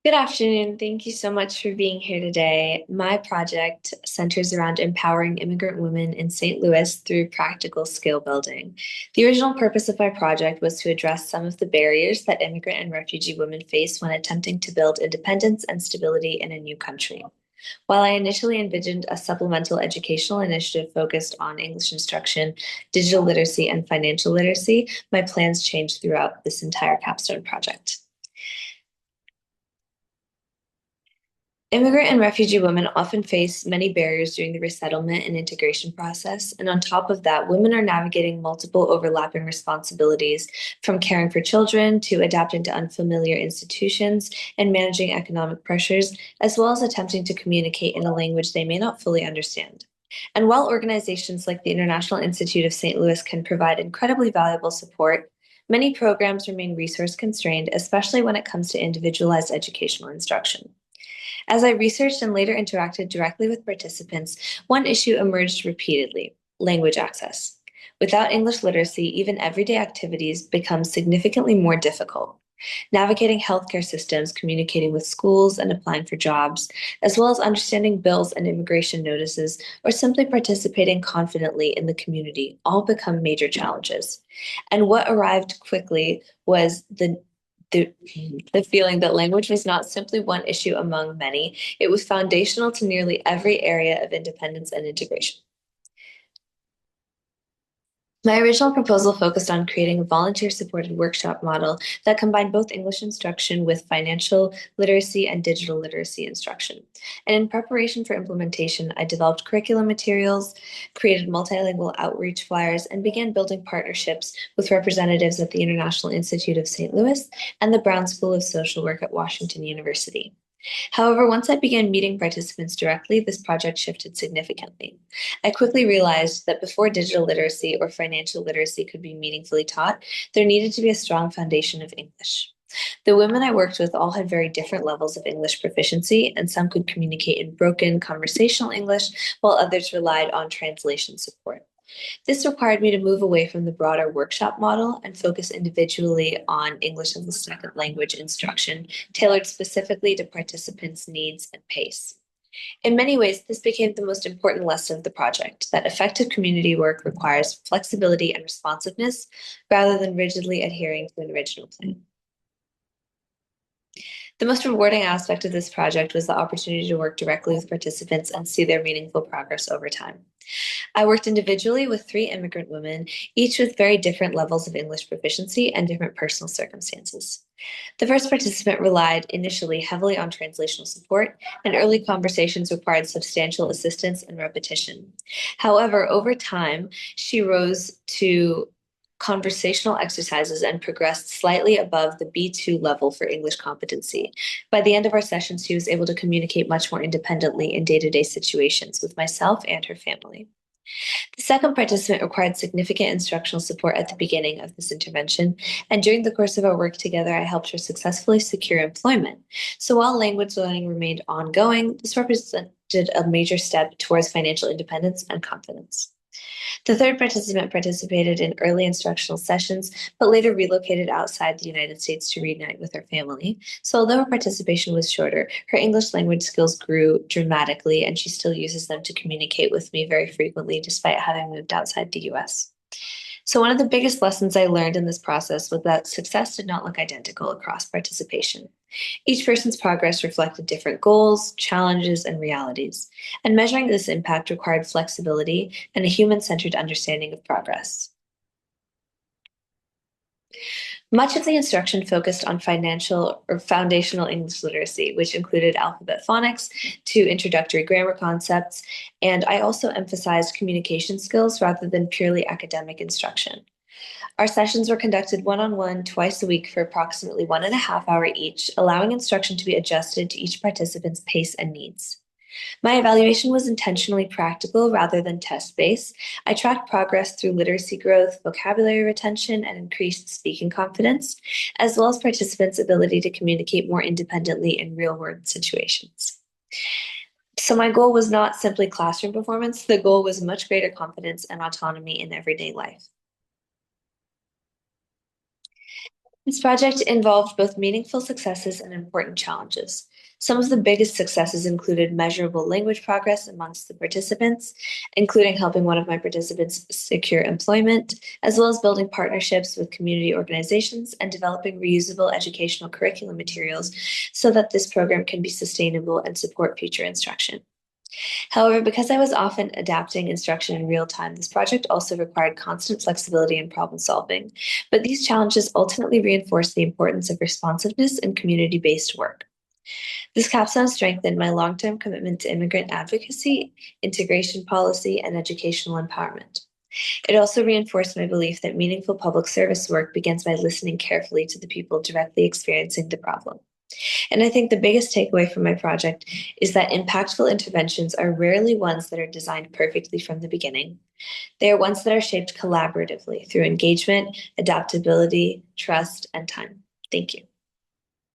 Good afternoon. Thank you so much for being here today. My project centers around empowering immigrant women in St. Louis through practical skill building. The original purpose of my project was to address some of the barriers that immigrant and refugee women face when attempting to build independence and stability in a new country. While I initially envisioned a supplemental educational initiative focused on English instruction, digital literacy, and financial literacy, my plans changed throughout this entire Capstone project. Immigrant and refugee women often face many barriers during the resettlement and integration process. And on top of that, women are navigating multiple overlapping responsibilities from caring for children to adapting to unfamiliar institutions and managing economic pressures, as well as attempting to communicate in a language they may not fully understand. And while organizations like the International Institute of St. Louis can provide incredibly valuable support, many programs remain resource constrained, especially when it comes to individualized educational instruction. As I researched and later interacted directly with participants, one issue emerged repeatedly: language access. Without English literacy, even everyday activities become significantly more difficult. Navigating healthcare systems, communicating with schools, and applying for jobs, as well as understanding bills and immigration notices, or simply participating confidently in the community, all become major challenges. And what arrived quickly was the, the feeling that language was not simply one issue among many, it was foundational to nearly every area of independence and integration. My original proposal focused on creating a volunteer-supported workshop model that combined both English instruction with financial literacy and digital literacy instruction. And in preparation for implementation, I developed curriculum materials, created multilingual outreach flyers, and began building partnerships with representatives at the International Institute of St. Louis and the Brown School of Social Work at Washington University. However, once I began meeting participants directly, this project shifted significantly. I quickly realized that before digital literacy or financial literacy could be meaningfully taught, there needed to be a strong foundation of English. The women I worked with all had very different levels of English proficiency, and some could communicate in broken conversational English, while others relied on translation support. This required me to move away from the broader workshop model and focus individually on English as a second language instruction, tailored specifically to participants' needs and pace. In many ways, this became the most important lesson of the project, that effective community work requires flexibility and responsiveness rather than rigidly adhering to an original plan. The most rewarding aspect of this project was the opportunity to work directly with participants and see their meaningful progress over time. I worked individually with three immigrant women, each with very different levels of English proficiency and different personal circumstances. The first participant relied initially heavily on translational support, and early conversations required substantial assistance and repetition. However, over time, she rose to conversational exercises and progressed slightly above the B2 level for English competency. By the end of our sessions, she was able to communicate much more independently in day-to-day situations with myself and her family. The second participant required significant instructional support at the beginning of this intervention, and during the course of our work together, I helped her successfully secure employment. So while language learning remained ongoing, this represented a major step towards financial independence and confidence. The third participant participated in early instructional sessions, but later relocated outside the United States to reunite with her family. So although her participation was shorter, her English language skills grew dramatically, and she still uses them to communicate with me very frequently, despite having moved outside the US. So one of the biggest lessons I learned in this process was that success did not look identical across participation. Each person's progress reflected different goals, challenges, and realities, and measuring this impact required flexibility and a human-centered understanding of progress. Much of the instruction focused on financial or foundational English literacy, which included alphabet phonics to introductory grammar concepts, and I also emphasized communication skills rather than purely academic instruction. Our sessions were conducted one-on-one twice a week for approximately 1.5 hours each, allowing instruction to be adjusted to each participant's pace and needs. My evaluation was intentionally practical rather than test-based. I tracked progress through literacy growth, vocabulary retention, and increased speaking confidence, as well as participants' ability to communicate more independently in real-world situations. So my goal was not simply classroom performance. The goal was much greater confidence and autonomy in everyday life. This project involved both meaningful successes and important challenges. Some of the biggest successes included measurable language progress amongst the participants, including helping one of my participants secure employment, as well as building partnerships with community organizations and developing reusable educational curriculum materials so that this program can be sustainable and support future instruction. However, because I was often adapting instruction in real time, this project also required constant flexibility and problem solving. But these challenges ultimately reinforced the importance of responsiveness and community-based work. This capstone strengthened my long-term commitment to immigrant advocacy, integration policy, and educational empowerment. It also reinforced my belief that meaningful public service work begins by listening carefully to the people directly experiencing the problem. And I think the biggest takeaway from my project is that impactful interventions are rarely ones that are designed perfectly from the beginning. They are ones that are shaped collaboratively through engagement, adaptability, trust, and time. Thank you.